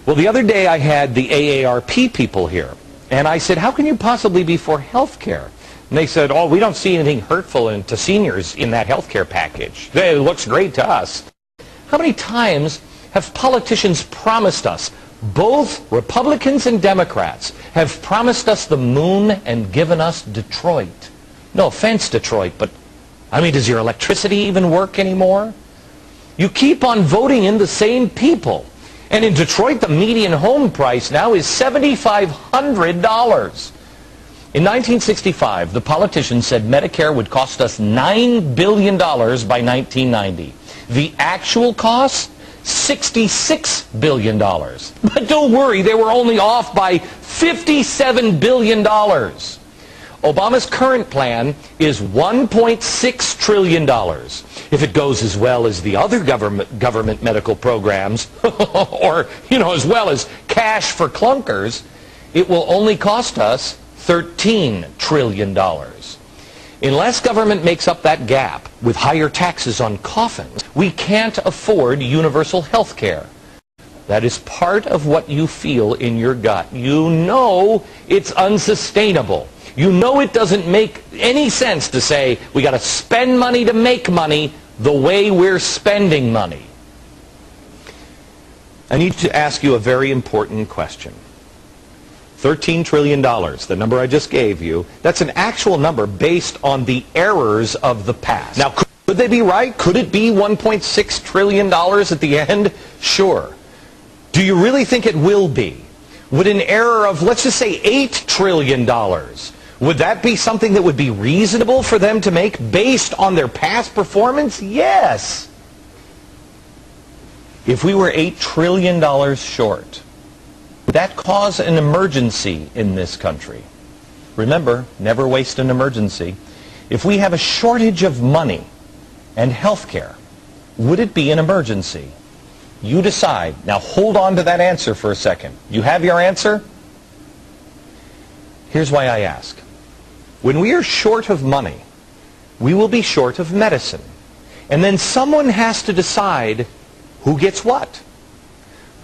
Well, the other day I had the AARP people here, and I said, how can you possibly be for health care? And they said, oh, we don't see anything hurtful to seniors in that health care package. It looks great to us. How many times have politicians promised us, both Republicans and Democrats, have promised us the moon and given us Detroit? No offense, Detroit, but, I mean, does your electricity even work anymore? You keep on voting in the same people. And in Detroit, the median home price now is $7,500. In 1965, the politicians said Medicare would cost us $9 billion by 1990. The actual cost, $66 billion. But don't worry, they were only off by $57 billion. Obama's current plan is $1.6 trillion. If it goes as well as the other government medical programs, or, as well as cash for clunkers, it will only cost us $13 trillion. Unless government makes up that gap with higher taxes on coffins, we can't afford universal health care. That is part of what you feel in your gut. You know it's unsustainable. You know it doesn't make any sense to say we got to spend money to make money the way we're spending money. I need to ask you a very important question. $13 trillion, the number I just gave you, that's an actual number based on the errors of the past. Now, could they be right? Could it be $1.6 trillion at the end? Sure. Do you really think it will be? Would an error of, let's just say, $8 trillion, would that be something that would be reasonable for them to make based on their past performance? Yes. If we were $8 trillion short, would that cause an emergency in this country? Remember, never waste an emergency. If we have a shortage of money and health care, would it be an emergency? You decide. Now hold on to that answer for a second. You have your answer? Here's why I ask. When we are short of money, we will be short of medicine. And then someone has to decide who gets what.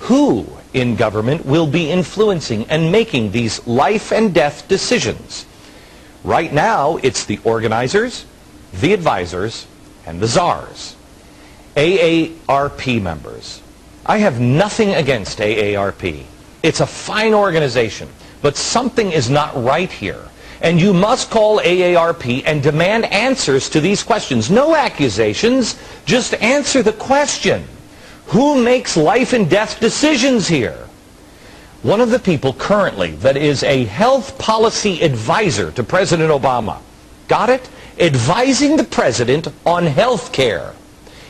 Who in government will be influencing and making these life and death decisions? Right now, it's the organizers, the advisors, and the czars. AARP members. I have nothing against AARP. It's a fine organization, but something is not right here. And you must call AARP and demand answers to these questions. No accusations, just answer the question. Who makes life and death decisions here? One of the people currently that is a health policy advisor to President Obama, got it? Advising the president on health care.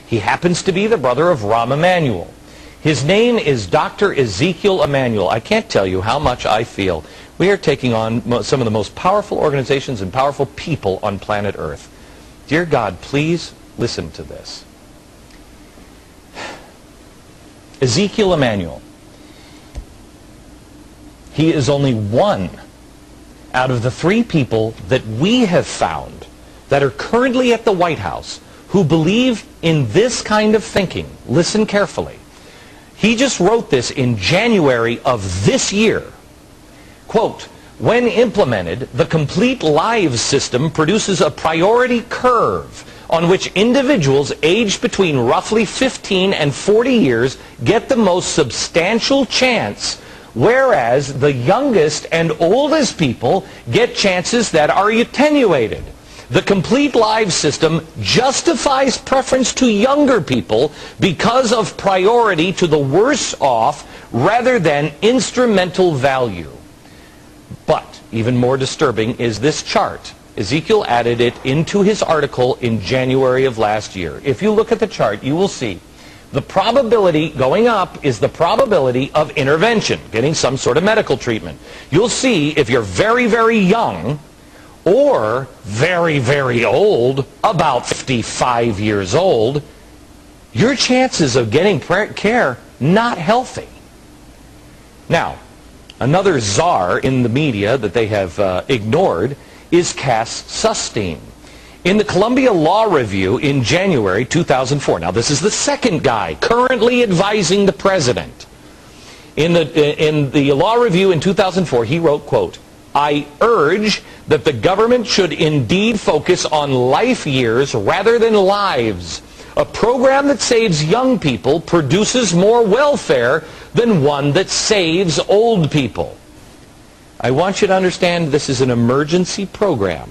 He happens to be the brother of Rahm Emanuel. His name is Dr. Ezekiel Emanuel. I can't tell you how much I feel we are taking on some of the most powerful organizations and powerful people on planet Earth. Dear God, please listen to this. Ezekiel Emanuel, he is only one out of the 3 people that we have found that are currently at the White House who believe in this kind of thinking. Listen carefully. He just wrote this in January of this year. Quote, when implemented, the Complete Lives system produces a priority curve on which individuals aged between roughly 15 and 40 years get the most substantial chance, whereas the youngest and oldest people get chances that are attenuated. The Complete Lives system justifies preference to younger people because of priority to the worse off rather than instrumental value. But even more disturbing is this chart. Ezekiel added it into his article in January of last year. If you look at the chart, you will see the probability going up is the probability of intervention, getting some sort of medical treatment. You'll see if you're very, very young or very, very old, about 55 years old, your chances of getting care not healthy. Now, another czar in the media that they have ignored is Cass Sunstein. In the Columbia Law Review in January 2004, now this is the second guy currently advising the president. In the law review in 2004, he wrote, quote, "I urge that the government should indeed focus on life years rather than lives. A program that saves young people produces more welfare than one that saves old people." I want you to understand this is an emergency program.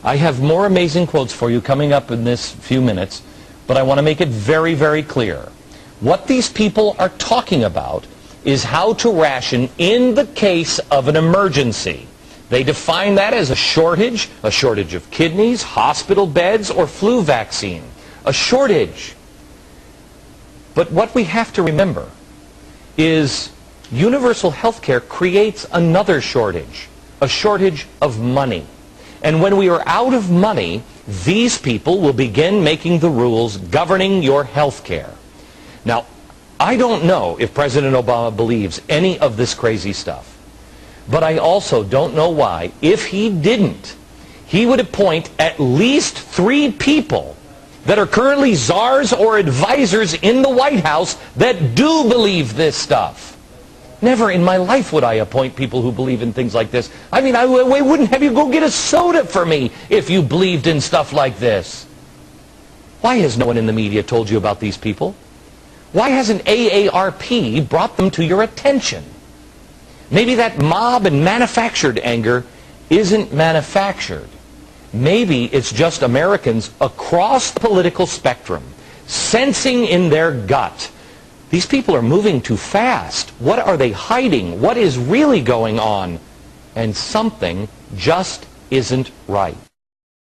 I have more amazing quotes for you coming up in this few minutes, but I want to make it very, very clear. What these people are talking about is how to ration in the case of an emergency. They define that as a shortage of kidneys, hospital beds, or flu vaccine. A shortage. But what we have to remember is universal health care creates another shortage, a shortage of money. And when we are out of money, these people will begin making the rules governing your health care. Now, I don't know if President Obama believes any of this crazy stuff. But I also don't know why, if he didn't, he would appoint at least 3 people that are currently czars or advisors in the White House that do believe this stuff. Never in my life would I appoint people who believe in things like this. I mean, I wouldn't have you go get a soda for me if you believed in stuff like this. Why has no one in the media told you about these people? Why hasn't AARP brought them to your attention? Maybe that mob and manufactured anger isn't manufactured. Maybe it's just Americans across the political spectrum sensing in their gut, these people are moving too fast. What are they hiding? What is really going on? And something just isn't right.